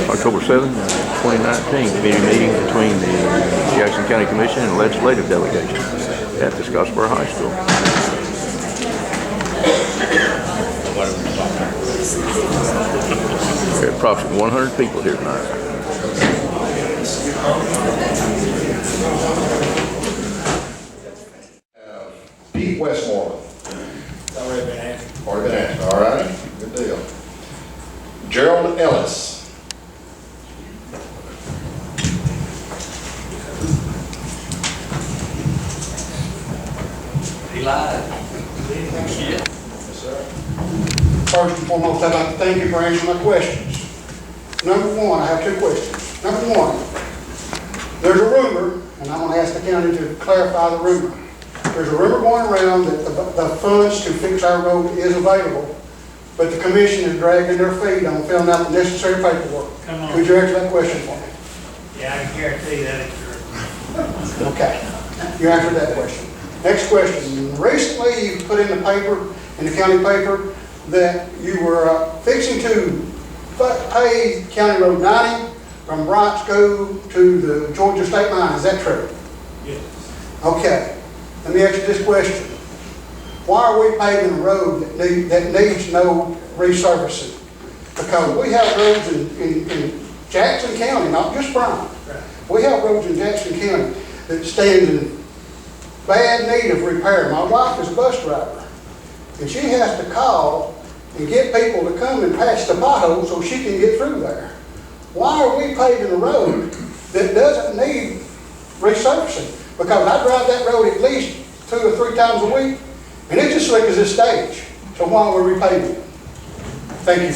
October 7th, 2019, committee meeting between the Jackson County Commission and legislative delegation at the Scottsboro High School. There are approximately 100 people here tonight. Pete Westmoreland. Already been asked. Already been asked. All right, good deal. Gerald Ellis. He lied. Yes, sir. First and foremost, I'd like to thank you for answering my questions. Number one, I have two questions. Number one, there's a rumor, and I'm going to ask the county to clarify the rumor. There's a rumor going around that the funds to fix our road is available, but the commission is dragging their feet on filling out the necessary paperwork. Come on. Could you answer that question for me? Yeah, I can guarantee that it's true. Okay, you answered that question. Next question. Recently, you put in the paper, in the county paper, that you were fixing to pave County Road 90 from Bryant School to the Georgia State Line. Is that true? Yes. Okay. Let me ask you this question. Why are we paving a road that needs no resurfacing? Because we have roads in Jackson County, not just Bryant. Right. We have roads in Jackson County that stand in bad need of repair. My wife is a bus driver, and she has to call and get people to come and patch the potholes so she can get through there. Why are we paving a road that doesn't need resurfacing? Because I drive that road at least 2 or 3 times a week, and it's as slick as this stage. So why are we repaving it? Thank you.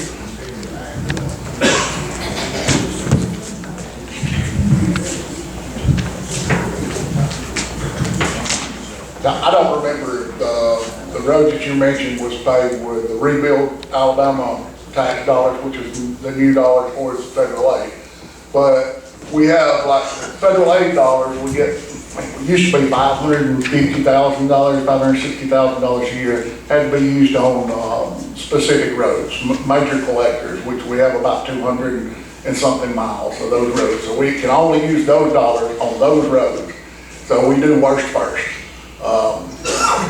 Now, I don't remember the road that you mentioned was paved with the Rebuild Alabama tax dollars, which is the new dollars for the federal aid. But we have like federal aid dollars, we used to be $550,000, $560,000 a year, had to be used on specific roads, major collectors, which we have about 200 and something miles of those roads. So we can only use those dollars on those roads. So we do worst first.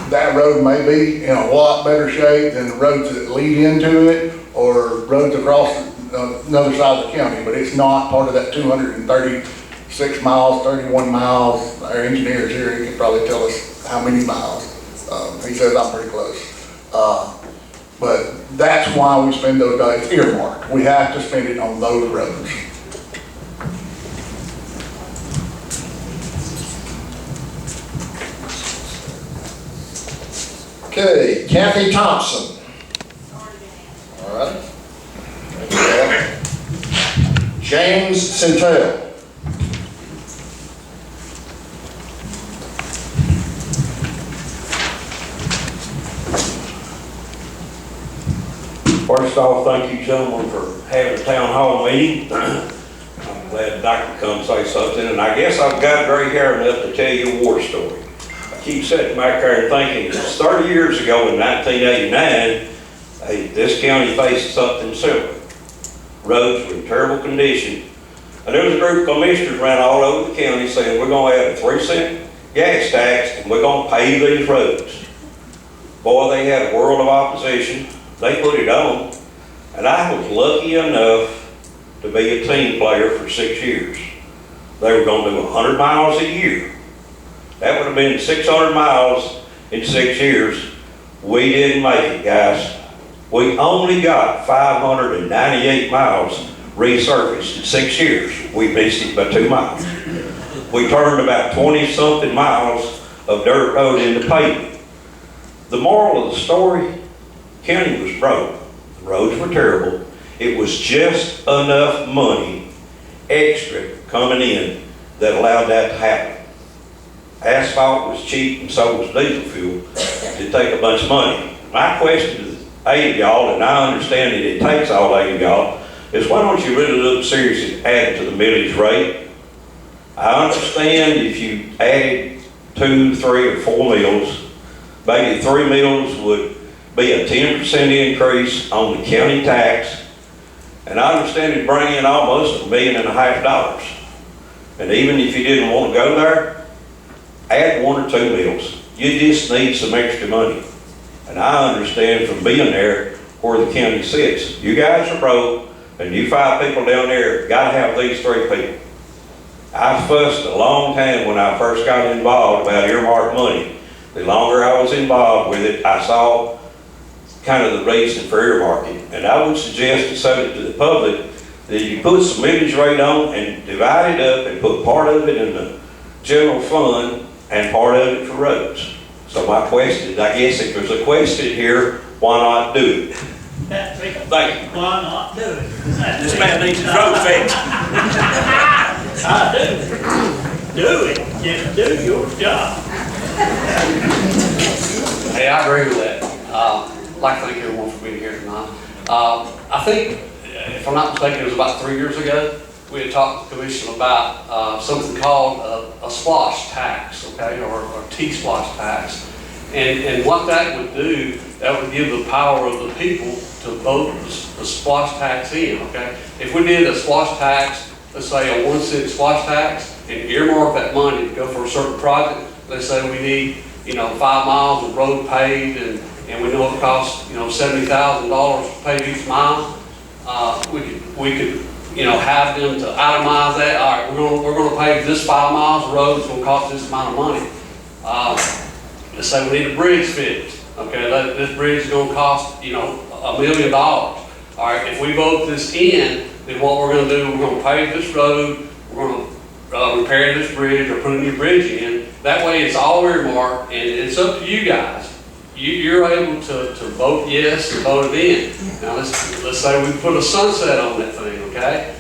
That road may be in a lot better shape than the roads that lead into it or roads across another side of the county, but it's not part of that 236 miles, 31 miles. Our engineer's here, he can probably tell us how many miles. He says I'm pretty close. But that's why we spend those dollars. It's earmarked. We have to spend it on those roads. Okay, Kathy Thompson. All right. James Centel. First off, thank you gentlemen for having a town hall meeting. I'm glad the doctor come say something, and I guess I've got gray hair enough to tell you a war story. I keep sitting back there and thinking, it's 30 years ago in 1989, this county faced something similar. Roads were in terrible condition, and there was a group of commissioners around all over the county saying, we're going to add a 3-cent gas tax, and we're going to pave these roads. Boy, they had a world of opposition. They put it on, and I was lucky enough to be a team player for 6 years. They were going to do 100 miles a year. That would have been 600 miles in 6 years. We didn't make it, guys. We only got 598 miles resurfaced in 6 years. We missed it by 2 miles. We turned about 20-something miles of dirt road into pavement. The moral of the story, county was broke. The roads were terrible. It was just enough money extra coming in that allowed that to happen. Asphalt was cheap and so was diesel fuel. It take a bunch of money. My question to the 8 of y'all, and I understand that it takes all 8 of y'all, is why don't you really look serious at adding to the millage rate? I understand if you added 2, 3, or 4 mills, maybe 3 mills would be a 10% increase on the county tax, And I understand it bring in almost $1.5 million. And even if you didn't want to go there, add 1 or 2 mills. You just need some extra money. And I understand from being there where the county sits. You guys are broke, and you 5 people down there gotta have these 3 people. I fussed a long time when I first got involved about earmark money. The longer I was involved with it, I saw kind of the reason for earmarking. And I would suggest to say to the public that you put some millage rate on and divide it up and put part of it in the general fund and part of it for roads. So my question, I guess if there's a question here, why not do it? Thank you. Why not do it? This man needs his road fixed. I do. Do it. Just do your job. Hey, I agree with that. I'd like to thank everyone for being here tonight. I think, if I'm not mistaken, it was about 3 years ago, we had talked to the commission about something called a splosh tax, okay, or T-splosh tax. And what that would do, that would give the power of the people to vote the splosh tax in, okay? If we did a splosh tax, let's say a 1 cent splosh tax, and earmark that money to go for a certain project, let's say we need, 5 miles of road paved, and we know it costs, $70,000 to pave each mile, we could have them to itemize that. All right, we're gonna pave this 5 miles of road, it's gonna cost this amount of money. Let's say we need a bridge fixed, okay, this bridge is gonna cost, $1 million. All right, if we vote this in, then what we're gonna do, we're gonna pave this road, we're gonna repair this bridge or put a new bridge in. That way it's all earmarked, and it's up to you guys. You're able to vote yes or vote it in. Now let's say we put a sunset on that thing, okay?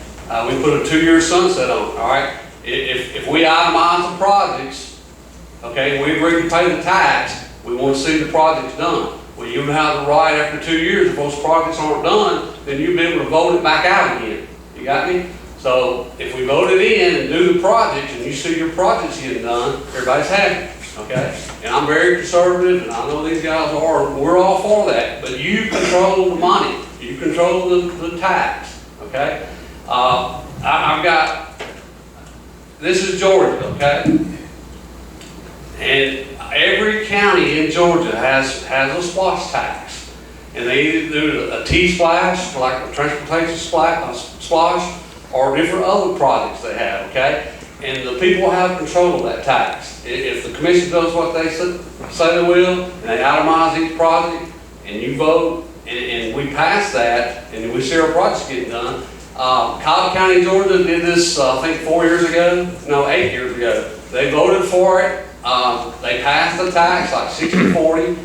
We put a 2-year sunset on it, all right? If we itemize the projects, okay, we agree to pay the tax, we want to see the projects done. Well, you have the right after 2 years, if those projects aren't done, then you'll be able to vote it back out again. You got me? So if we vote it in and do the projects and you see your projects getting done, everybody's happy. Okay, and I'm very conservative, and I know these guys are. We're all for that, but you control the money. You control the tax. Okay, I've got. This is Georgia. Okay, and every county in Georgia has a splosh tax, and they either do a T-splash, like a transportation splosh, or different other projects they have. Okay. And the people have control of that tax. If the commission does what they say they will, and they itemize each project, and you vote, and we pass that, and we see our projects getting done. Cobb County, Georgia did this, I think 8 years ago. They voted for it. They passed the tax, like 60-40.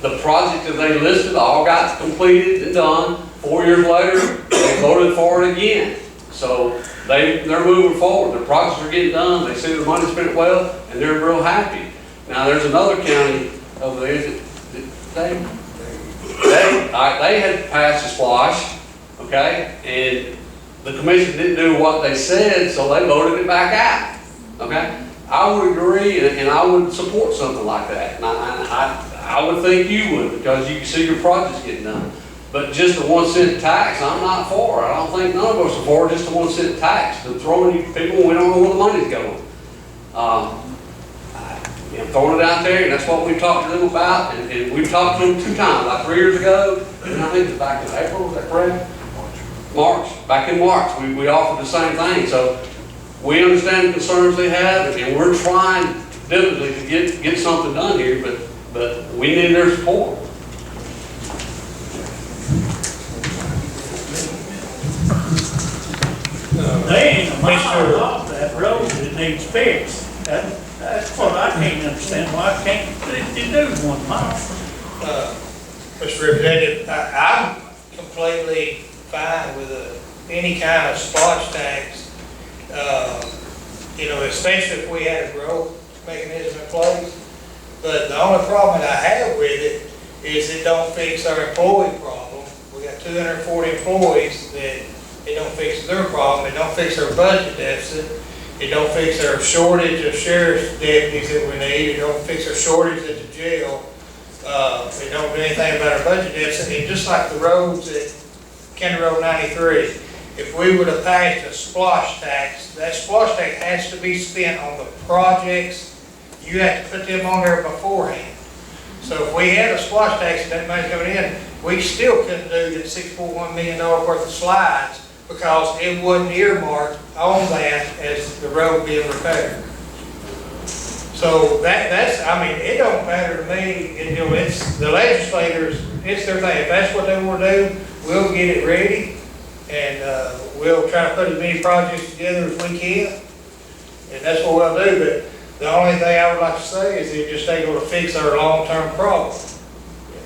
The projects that they listed all got completed and done. 4 years later, they voted for it again. So they're moving forward. The projects are getting done. They see the money spent well, and they're real happy. Now there's another county over there. They had passed a splosh, okay, and the commission didn't do what they said, so they voted it back out. Okay, I would agree, and I would support something like that. And I would think you would, because you can see your projects getting done. But just a 1 cent tax, I'm not for. I don't think none of us are for just a 1 cent tax. To throwing you people, we don't know where the money's going. Throwing it out there, and that's what we talked to them about. And we've talked to them 2 times, like 3 years ago, and I think it was back in April, is that correct? March. Back in March, we offered the same thing. So we understand the concerns they have, and we're trying diligently to get something done here, but we need their support. They ain't a mile off that road that needs fixed. That's what I can't understand, why can't they do 1 mile? Mr. Representative, I'm completely fine with any kind of splosh tax. Especially if we had a growth mechanism in place. But the only problem that I have with it is it don't fix our employee problem. We got 240 employees that it don't fix their problem. It don't fix our budget deficit. It don't fix our shortage of sheriff's deputies that we need. It don't fix our shortage at the jail. It don't do anything about our budget deficit. And just like the roads that County Road 93. If we would have passed a splosh tax, that splosh tax has to be spent on the projects. You have to put them on there beforehand. So if we had a splosh tax and that money coming in, we still couldn't do that $6.1 million worth of slides because it wasn't earmarked on that as the road being repaired. So that's, I mean, it don't matter to me, it's the legislators, it's their thing. If that's what they want to do, we'll get it ready and we'll try to put as many projects together as we can. And that's what we'll do, but the only thing I would like to say is it just ain't gonna fix our long-term problem.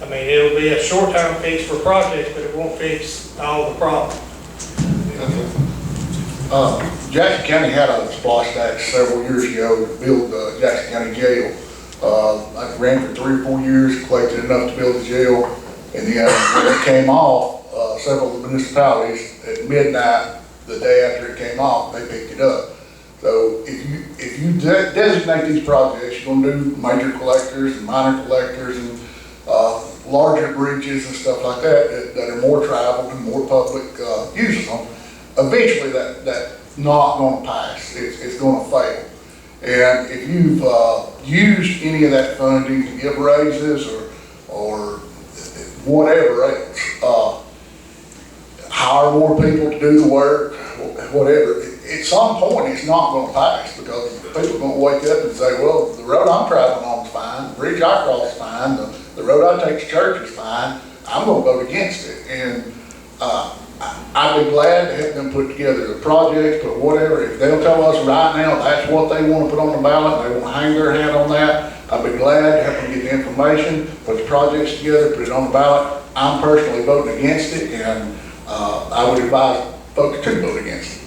I mean, it'll be a short-term fix for projects, but it won't fix all the problems. Jackson County had a splosh tax several years ago to build Jackson County Jail. I ran for 3 or 4 years, collected enough to build the jail, and then when it came off, several of the municipalities at midnight, the day after it came off, they picked it up. So if you designate these projects, you're gonna do major collectors and minor collectors and larger bridges and stuff like that that are more traveled and more public uses them. Eventually that's not gonna pass. It's gonna fail. And if you've used any of that funding to give raises or whatever else, hire more people to do the work, whatever, at some point it's not gonna pass because people are gonna wake up and say, well, the road I'm traveling on is fine, the bridge I cross is fine, the road I take to church is fine, I'm gonna vote against it. And I'd be glad to help them put together the projects, but whatever, if they'll tell us right now that's what they wanna put on the ballot, they wanna hang their hat on that, I'd be glad to help them get the information, put the projects together, put it on the ballot. I'm personally voting against it, and I would advise folks to vote against it.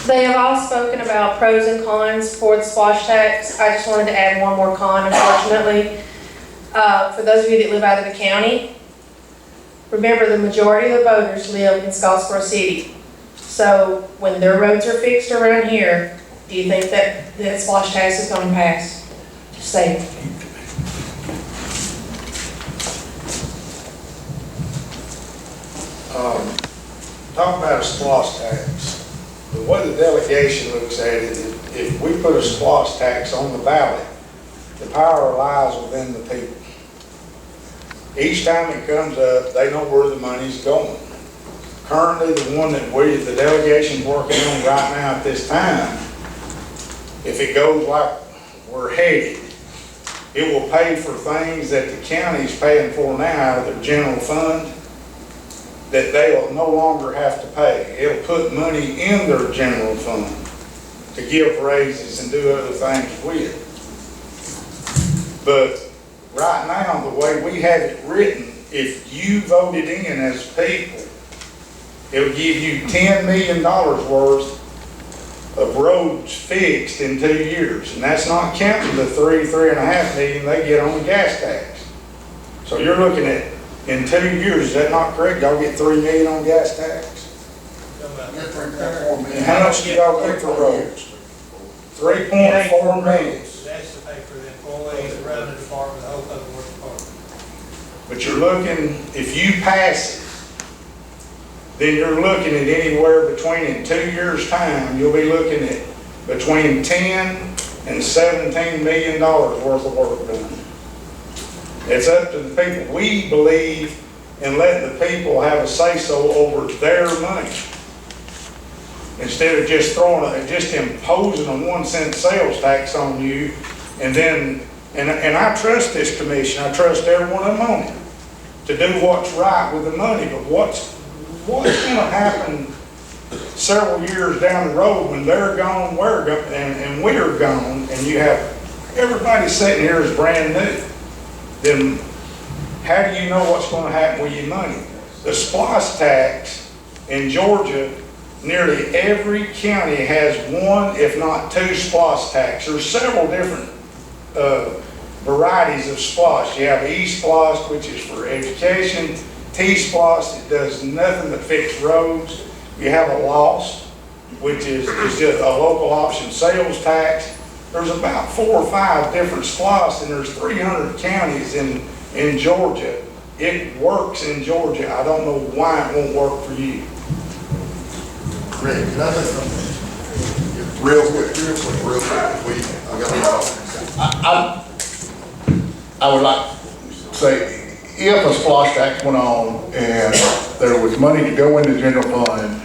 They have all spoken about pros and cons for the splosh tax. I just wanted to add one more con, unfortunately. For those of you that live out of the county, remember the majority of the voters live in Scottsboro City. So when their roads are fixed around here, do you think that the splosh tax is going to pass? Just saying. Talk about a splosh tax. The way the delegation looks at it, if we put a splosh tax on the ballot, the power lies within the people. Each time it comes up, they know where the money's going. Currently, the one that the delegation's working on right now at this time, if it goes like we're headed, it will pay for things that the county's paying for now out of their general fund that they'll no longer have to pay. It'll put money in their general fund to give raises and do other things with. But right now, the way we have it written, if you voted in as people, it'll give you $10 million worth of roads fixed in 2 years. And that's not counting the $3.5 million they get on the gas tax. So you're looking at, in 2 years, is that not correct? Y'all get $3 million on gas tax? And how much do y'all pay for roads? $3.4 million. That's to pay for the employees, the revenue department, the whole public works department. But you're looking, if you pass it, then you're looking at anywhere between, in 2 years' time, you'll be looking at between $10 and $17 million worth of work done. It's up to the people. We believe in letting the people have a say-so over their money. Instead of just just imposing a 1 cent sales tax on you, and then, and I trust this commission, I trust every one of them on it, to do what's right with the money, but what's going to happen several years down the road when they're gone, we're gone, and we're gone, and you have everybody sitting here is brand new, then how do you know what's going to happen with your money? The SPLOST tax in Georgia, nearly every county has one, if not two, SPLOST tax. There's several different varieties of SPLOST. You have E-SPLOST, which is for education. T-SPLOST, it does nothing but fix roads. You have a LOST, which is just a local option sales tax. There's about 4 or 5 different SPLOST, and there's 300 counties in in Georgia. It works in Georgia. I don't know why it won't work for you. Rick, can I say something? Real quick. I would like to say, if a splosh tax went on and there was money to go into general fund,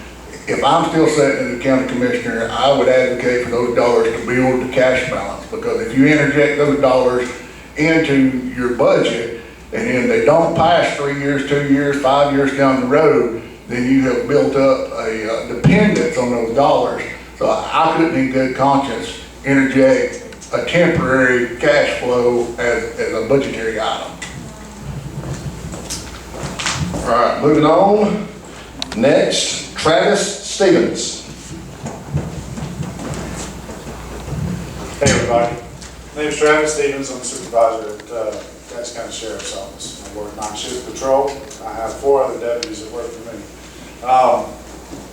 if I'm still sitting as a county commissioner, I would advocate for those dollars to build the cash balance, because if you interject those dollars into your budget and then they don't pass 3 years, 2 years, 5 years down the road, then you have built up a dependence on those dollars. So I couldn't in good conscience interject a temporary cash flow as a budgetary item. All right, moving on. Next, Travis Stevens. Hey everybody, my name is Travis Stevens. I'm a supervisor at Jackson County Sheriff's Office. I work 9 shift patrol. I have 4 other deputies that work for me.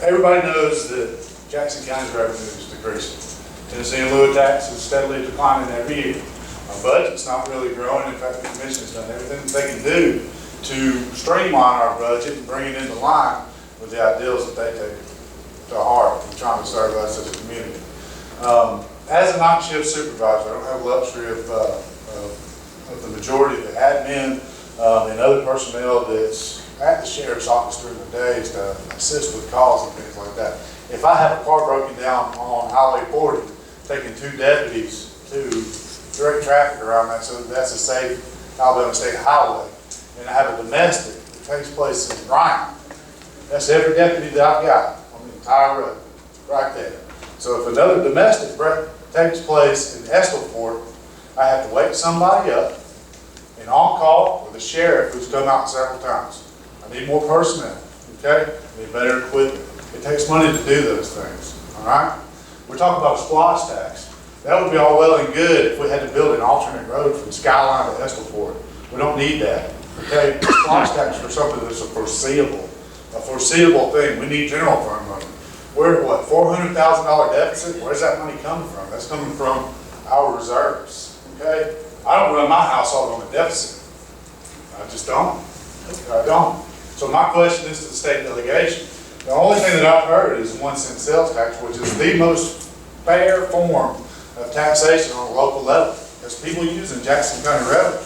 Everybody knows that Jackson County's revenue is decreasing. Tennessee and Louis tax is steadily declining every year. Our budget's not really growing. In fact, the commission's done everything that they can do to streamline our budget and bring it into line with the ideals that they take to heart in trying to serve us as a community. As a night shift supervisor, I don't have the luxury of the majority of the admin and other personnel that's at the sheriff's office during the days to assist with calls and things like that. If I have a car broken down on Highway 40, taking 2 deputies to direct traffic around that, so that's a safe Alabama State highway, and I have a domestic that takes place in Ryan, that's every deputy that I've got on the entire road, right there. So if another domestic takes place in Estelfort, I have to wake somebody up and on call with the sheriff who's come out several times. I need more personnel, okay? I need better equipment. It takes money to do those things, all right? We're talking about a splosh tax. That would be all well and good if we had to build an alternate road from Skyline to Estelfort. We don't need that, okay? Splosh tax for something that's a foreseeable thing. We need general fund money. We're at what, $400,000 deficit? Where's that money coming from? That's coming from our reserves, okay? I don't run my household on a deficit. I just don't. I don't. So my question is to the state delegation. The only thing that I've heard is 1 cent sales tax, which is the most fair form of taxation on a local level. Because people using Jackson County revenue,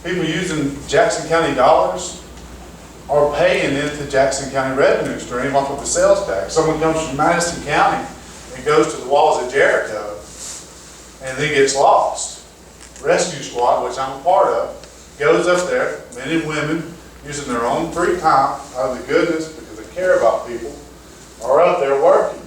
people using Jackson County dollars are paying into Jackson County revenue stream off of the sales tax. Someone comes from Madison County and goes to the walls of Jericho and then gets lost. Rescue squad, which I'm a part of, goes up there, men and women, using their own free time out of the goodness because they care about people, are up there working.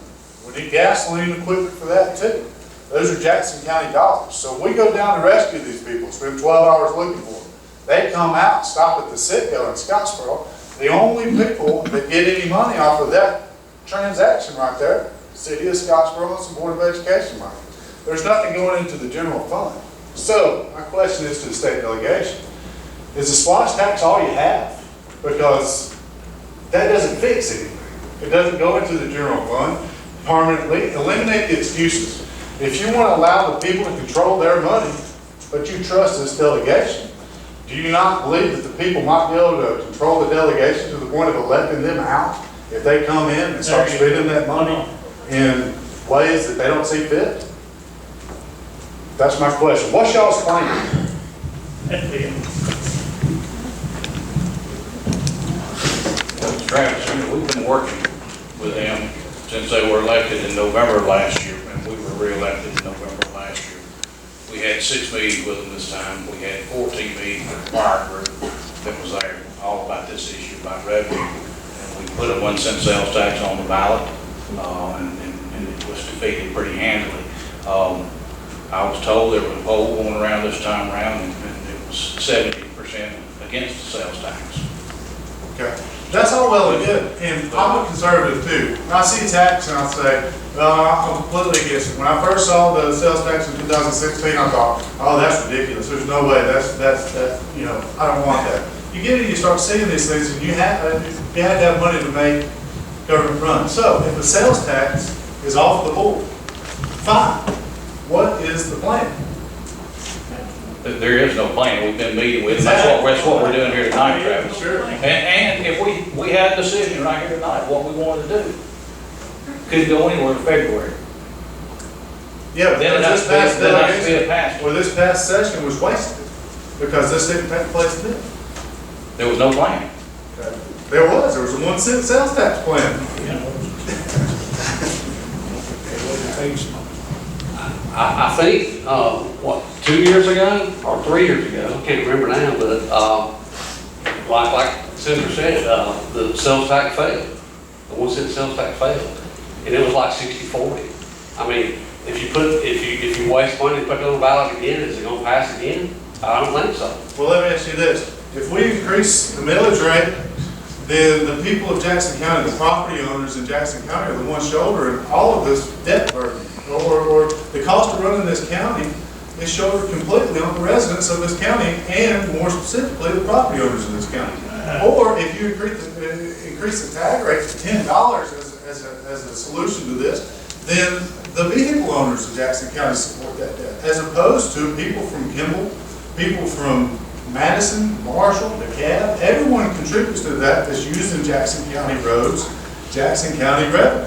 We need gasoline equipment for that too. Those are Jackson County dollars. So we go down to rescue these people, spend 12 hours looking for them. They come out and stop at the Citgo in Scottsboro. The only people that get any money off of that transaction right there, City of Scottsboro and some Board of Education money. There's nothing going into the general fund. So my question is to the state delegation. Is the splosh tax all you have? Because that doesn't fix anything. It doesn't go into the general fund permanently. Eliminate the excuses. If you want to allow the people to control their money, but you trust this delegation, do you not believe that the people might be able to control the delegation to the point of electing them out if they come in and start spending that money in ways that they don't see fit? That's my question. What's y'all's plan? Travis, we've been working with them since they were elected in November of last year, and we were re-elected in November of last year. We had 6 meetings with them this time. We had 14 meetings with the fire group that was there, all about this issue, about revenue. And we put a 1 cent sales tax on the ballot, and it was defeated pretty handily. I was told there was a poll going around this time around, and it was 70% against the sales tax. Okay. That's all well and good, and I'm a conservative too. When I see tax and I say, well, I'm completely against it. When I first saw the sales tax in 2016, I thought, oh, that's ridiculous. There's no way. That's you know, I don't want that. You get it, you start seeing these things, and you have to have money to make government run. So if the sales tax is off the board, fine. What is the plan? There is no plan, we've been meeting with, them. That's what we're doing here tonight, Travis. Sure. And if we had a decision right here tonight, what we wanted to do, couldn't go anywhere in February. Yeah, but Then this that's past be a delegation, pass. well, this past session was wasted, because this didn't take place then. There was no plan. There was a 1 cent sales tax plan. I think, 2 years ago or 3 years ago, I can't remember now, but, like Senator said, the sales tax failed. The 1 cent sales tax failed. And it was like 60-40. I mean, if you waste money and put it on the ballot again, is it gonna pass again? I don't think so. Well, let me ask you this. If we increase the millage rate, then the people of Jackson County, the property owners in Jackson County are the ones shouldering all of this debt burden. Or the cost of running this county is shouldered completely on the residents of this county and more specifically the property owners in this county. Or if you increase the tag rate to $10 as a solution to this, then the vehicle owners of Jackson County support that debt, as opposed to people from Kimball, people from Madison, Marshall, DeKalb. Everyone contributes to that that's using Jackson County roads, Jackson County revenue.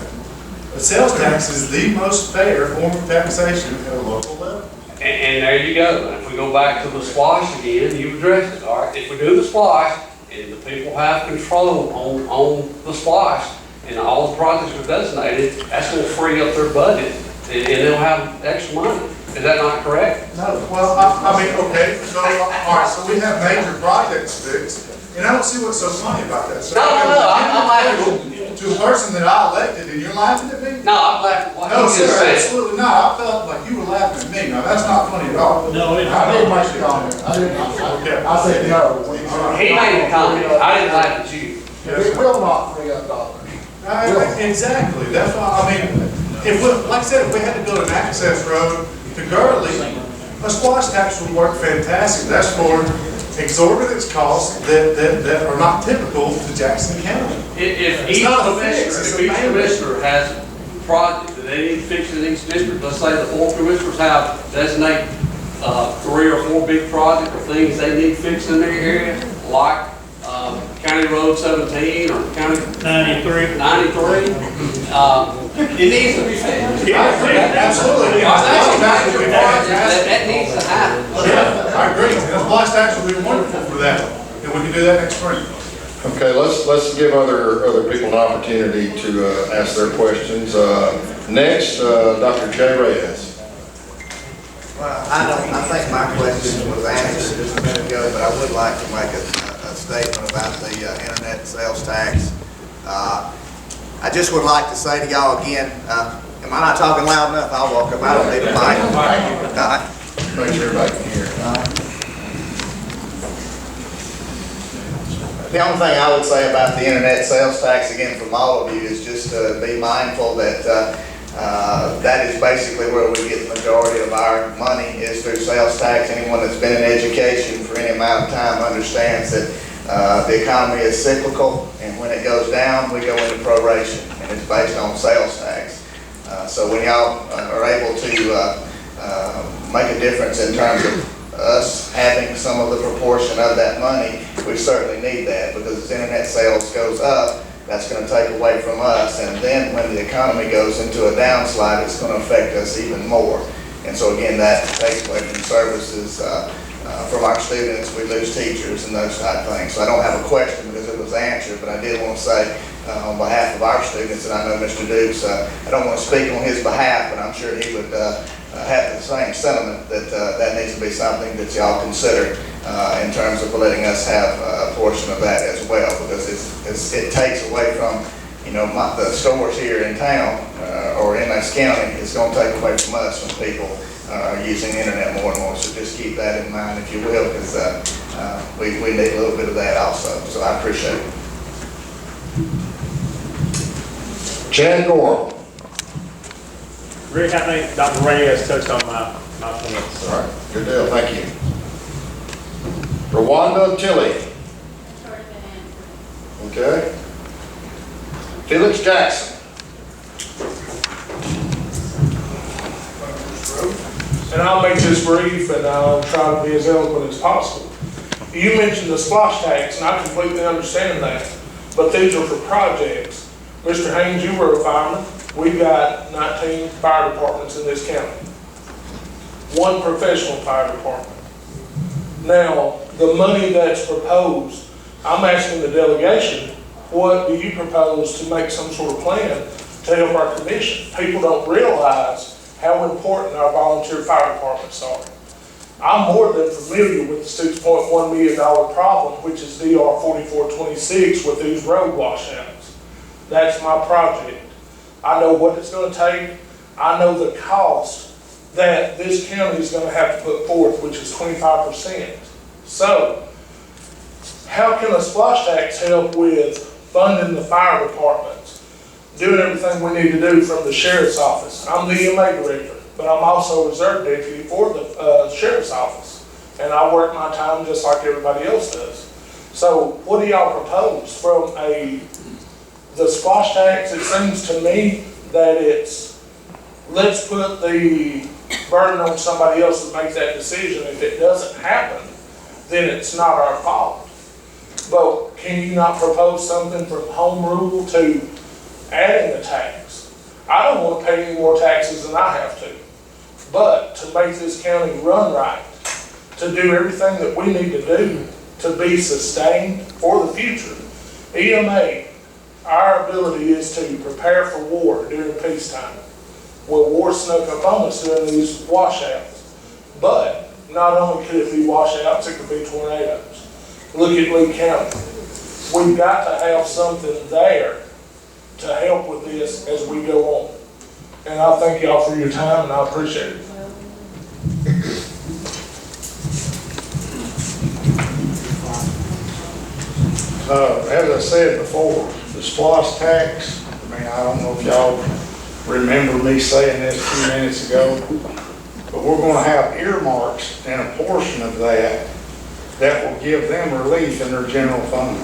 The sales tax is the most fair form of taxation at a local level. And there you go. And if we go back to the SPLOST again, you addressed it, all right? If we do the SPLOST and the people have control on the SPLOST and all the projects are designated, that's gonna free up their budget and they'll have extra money. Is that not correct? No, well, I mean, okay, so, all right, so we have major projects fixed, and I don't see what's so funny about that. So No, I'm laughing. to a person that I elected, and you're laughing at me? No, I'm laughing. What No, you just sir, said. absolutely not. I felt like you were laughing at me. Now, that's not funny at all. No, it's I didn't not. make the comment. Okay. I said no. He made a comment. I didn't laugh at you. It will not free up dollars. Exactly, that's why, I mean, if we, like I said, if we had to build an access road to Gurley, a SPLOST tax would work fantastic. That's for exorbitant costs that are not typical to Jackson County. If It's each not a commissioner, fix, it's if a each maintenance. commissioner has a project that they need fixed in each district, let's say the 4 commissioners have designate 3 or 4 big projects or things they need fixed in their area, like County Road 17 or County 93. 93, it needs to be fixed. Absolutely. That needs to happen. Yeah, I agree. And a SPLOST tax would be wonderful for that, and we can do that next spring. Okay, let's give other people an opportunity to ask their questions. Next, Dr. Jay Reyes. Well, I think my question was answered just a minute ago, but I would like to make a statement about the internet sales tax. I just would like to say to y'all again, am I not talking loud enough? I'll walk up. I don't need a mic. Make sure everybody can hear. The only thing I would say about the internet sales tax, again, from all of you, is just to be mindful that that is basically where we get the majority of our money is through sales tax. Anyone that's been in education for any amount of time understands that the economy is cyclical, and when it goes down, we go into proration, and it's based on sales tax. So when y'all are able to make a difference in terms of us having some of the proportion of that money, we certainly need that, because as internet sales goes up, that's going to take away from us, and then when the economy goes into a downslide, it's going to affect us even more. And so again, that takes away from services from our students. We lose teachers and those type of things. So I don't have a question because it was answered, but I did want to say on behalf of our students, and I know Mr. Dukes, I don't want to speak on his behalf, but I'm sure he would have the same sentiment that that needs to be something that y'all consider in terms of letting us have a portion of that as well, because it takes away from, the stores here in town or in this county. It's going to take away from us when people are using the internet more and more. So just keep that in mind, if you will, because we need a little bit of that also. So I appreciate it. Chad Gore. Rick, I think Dr. Reyes touched on my points. All right, good deal, thank you. Rwanda Tilley. Okay. Felix Jackson. and I'll make this brief and I'll try to be as eloquent as possible. You mentioned the splosh tax, and I completely understand that, but these are for projects. Mr. Haynes, you were a fireman. We've got 19 fire departments in this county. One professional fire department. Now, the money that's proposed, I'm asking the delegation, what do you propose to make some sort of plan to help our commission? People don't realize how important our volunteer fire departments are. I'm more than familiar with the $6.1 million problem, which is DR 4426 with these road washouts. That's my project. I know what it's going to take. I know the cost that this county is going to have to put forth, which is 25%. So, how can a splosh tax help with funding the fire departments, doing everything we need to do from the sheriff's office? I'm the EMA director, but I'm also a reserve deputy for the sheriff's office, and I work my time just like everybody else does. So, what do y'all propose from the splosh tax? It seems to me that it's, let's put the burden on somebody else to make that decision. If it doesn't happen, then it's not our fault. But can you not propose something from home rule to adding the tax? I don't want to pay any more taxes than I have to. But to make this county run right, to do everything that we need to do to be sustained for the future, EMA, our ability is to prepare for war during peacetime. Well, war snuck up on us during these washouts. But not only could it be washouts, it could be tornadoes. Look at Lee County. We've got to have something there to help with this as we go on. And I thank y'all for your time, and I appreciate it. As I said before, the SPLOST tax, I mean, I don't know if y'all remember me saying this a few minutes ago, but we're going to have earmarks and a portion of that will give them relief in their general fund.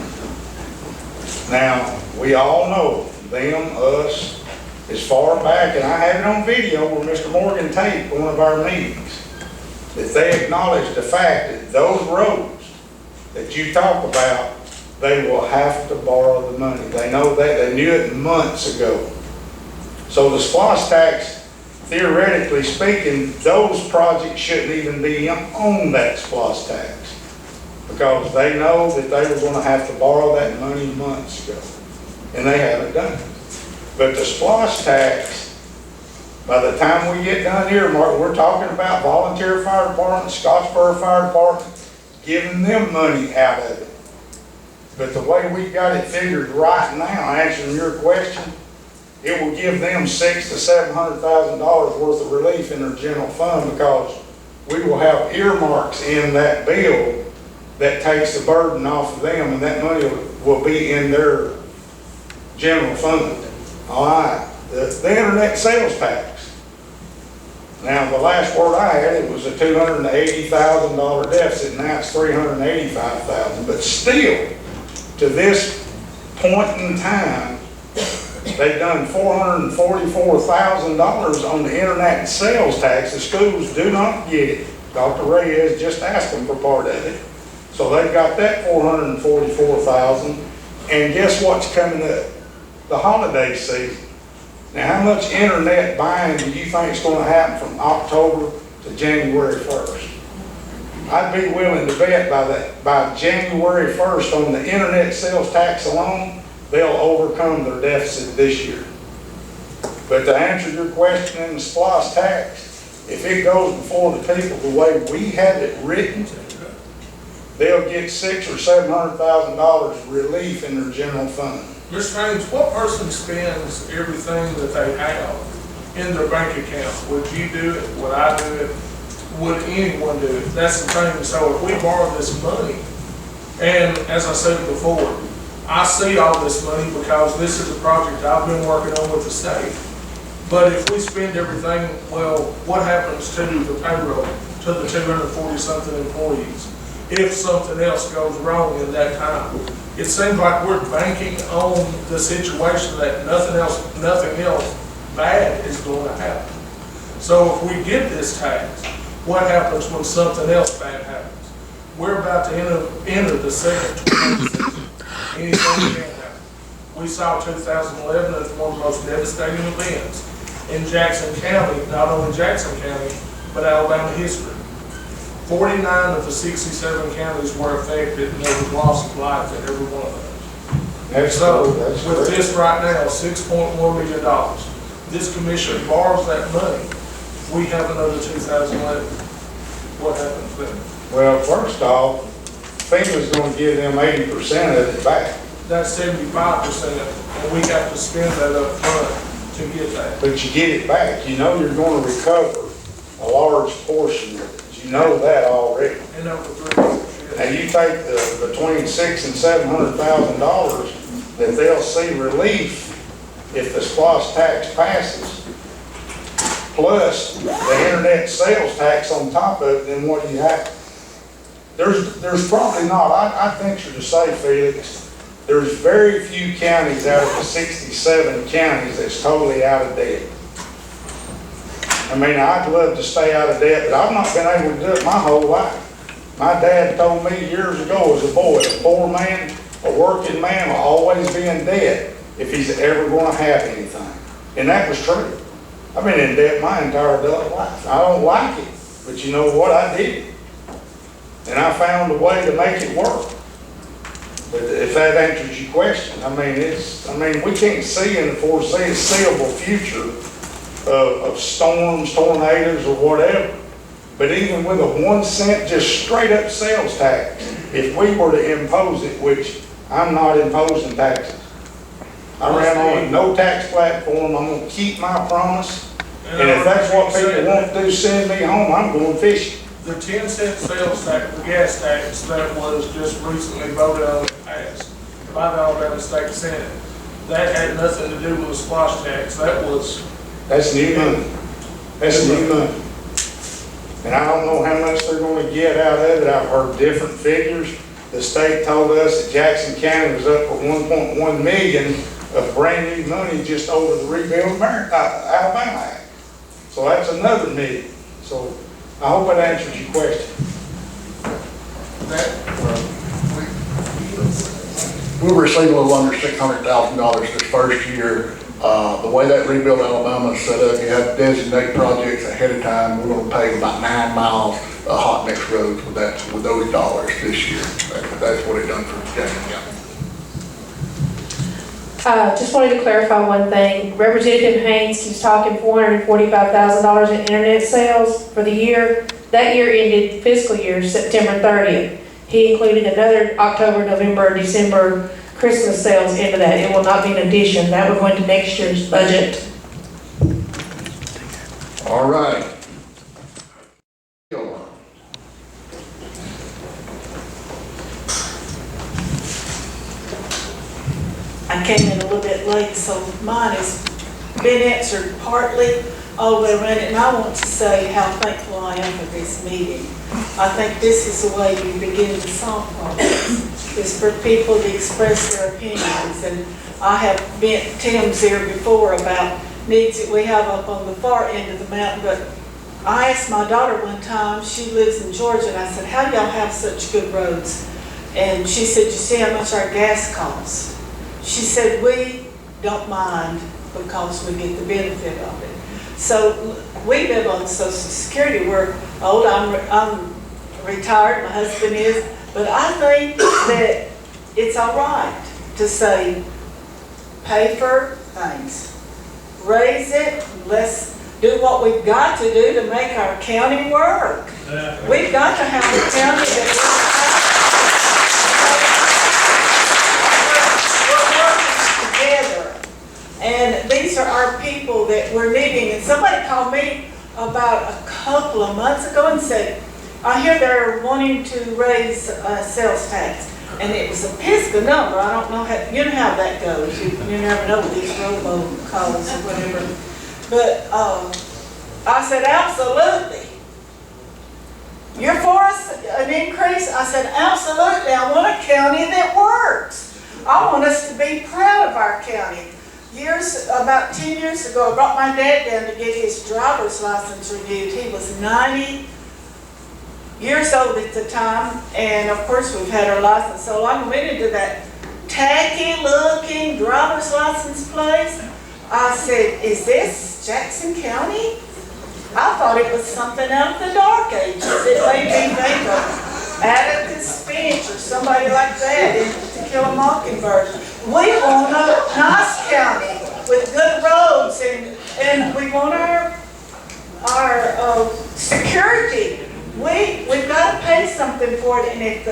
Now, we all know, them, us, as far back, and I have it on video where Mr. Morgan taped one of our meetings, that they acknowledged the fact that those roads that you talk about, they will have to borrow the money. They know that, they knew it months ago. So the SPLOST tax, theoretically speaking, those projects shouldn't even be on that SPLOST tax, because they know that they were going to have to borrow that money months ago, and they haven't done it. But the SPLOST tax, by the time we get done here, Mark, we're talking about volunteer fire department, Scottsboro Fire Department, giving them money out of it. But the way we got it figured right now, answering your question, it will give them $600,000 to $700,000 worth of relief in their general fund, because we will have earmarks in that bill that takes the burden off of them, and that money will be in their general fund. All right, the internet sales tax. Now, the last word I had, it was a $280,000 deficit, now it's $385,000, but still, to this point in time, they've done $444,000 on the internet sales tax. The schools do not get it. Dr. Reyes just asked them for part of it. So they've got that $444,000. And guess what's coming up? The holiday season. Now, how much internet buying do you think is going to happen from October to January 1st? I'd be willing to bet by January 1st on the internet sales tax alone, they'll overcome their deficit this year. But to answer your question in the SPLOST tax, if it goes before the people the way we have it written, they'll get $600,000 or $700,000 relief in their general fund. Mr. Haynes, what person spends everything that they have in their bank account? Would you do it? Would I do it? Would anyone do it? That's the thing. So if we borrow this money, and as I said before, I see all this money because this is a project I've been working on with the state. But if we spend everything, well, what happens to the payroll, to the 240-something employees, if something else goes wrong in that time? It seems like we're banking on the situation that nothing else bad is going to happen. So if we get this tax, what happens when something else bad happens. We're about to enter the second tornado season. Anything can happen. We saw 2011 as one of the most devastating events in Jackson County, not only Jackson County, but Alabama history. 49 of the 67 counties were affected, and there was loss of life in every one of those. So, with this right now, $6.1 million, this commission borrows that money, we have another 2011. What happens then? Well, first off, FEMA's gonna give them 80% of it back. That's 75%, and we have to spend that up front to get that. But you get it back. You know you're gonna recover a large portion of it. You know that already. And over 3 years. Now, you take the between $600,000 and $700,000 that they'll see relief if the SPOS tax passes, plus the internet sales tax on top of it, then what do you have? There's probably not, I venture to say, Felix, there's very few counties out of the 67 counties that's totally out of debt. I mean, I'd love to stay out of debt, but I've not been able to do it my whole life. My dad told me years ago as a boy, a poor man, a working man will always be in debt if he's ever going to have anything. And that was true. I've been in debt my entire adult life. I don't like it, but you know what? I did it. And I found a way to make it work. But if that answers your question, I mean, we can't see in the foreseeable future of storms, tornadoes, or whatever. But even with a 1 cent, just straight up sales tax, if we were to impose it, which I'm not imposing taxes. I ran on a no tax platform. I'm going to keep my promise. And if that's what people want to do, send me home, I'm going fishing. The 10-cent sales tax, the gas tax that was just recently voted on and passed by the Alabama State Senate, that had nothing to do with the SPOS tax. That's new money. That's new money. And I don't know how much they're going to get out of it. I've heard different figures. The state told us that Jackson County was up for $1.1 million of brand new money just over the Rebuild Alabama Act. So that's another million. So I hope that answers your question. We'll receive a little under $600,000 this first year. The way that Rebuild Alabama is set up, you have to designate projects ahead of time. We're going to pave about 9 miles of hot mix roads with those dollars this year. That's what it done for Jackson County. Just wanted to clarify one thing. Representative Haynes keeps talking $445,000 in internet sales for the year. That year ended fiscal year September 30th. He included another October, November, December Christmas sales into that. It will not be an addition. That will go into next year's budget. All right. I came in a little bit late, so mine has been answered partly all the way around it. And I want to say how thankful I am for this meeting. I think this is the way you begin to solve problems, is for people to express their opinions. And I have been Tim's here before about needs that we have up on the far end of the mountain, but I asked my daughter one time, she lives in Georgia, and I said, how do y'all have such good roads? And she said, you see how much our gas costs? She said, we don't mind because we get the benefit of it. So we live on Social Security. We're old. I'm retired. My husband is. But I think that it's all right to say, pay for things. Raise it. Let's do what we've got to do to make our county work. We've got to have a county that works. And these are our people that we're needing. And somebody called me about a couple of months ago and said, I hear they're wanting to raise sales tax. And it was a Pisgah number. I don't know how, you know how that goes. You never know with these robocalls or whatever. But I said, absolutely. You're for an increase? I said, absolutely. I want a county that works. I want us to be proud of our county. About 10 years ago, I brought my dad down to get his driver's license renewed. He was 90 years old at the time, and of course, we've had our license so long. We went into that tacky-looking driver's license place. I said, is this Jackson County? I thought it was something out of the Dark Ages. It made me think of Atticus Finch or somebody like that in To Kill a Mockingbird. We want a nice county with good roads, and we want our security. We've got to pay something for it, and if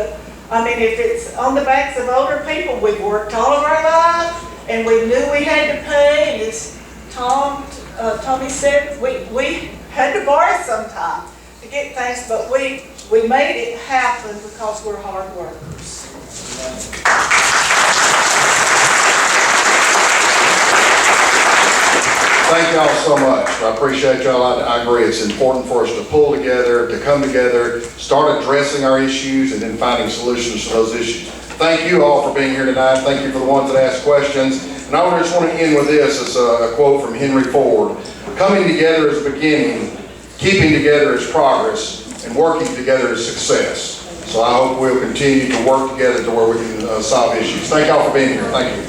it's on the backs of older people, we've worked all of our lives, and we knew we had to pay, and as Tommy said, we had to borrow sometime to get things, but we made it happen because we're hard workers. Thank y'all so much. I appreciate y'all. I agree. It's important for us to pull together, to come together, start addressing our issues, and then finding solutions to those issues. Thank you all for being here tonight. Thank you for the ones that asked questions. And I just want to end with this as a quote from Henry Ford. Coming together is beginning, keeping together is progress, and working together is success. So I hope we'll continue to work together to where we can solve issues. Thank y'all for being here. Thank you.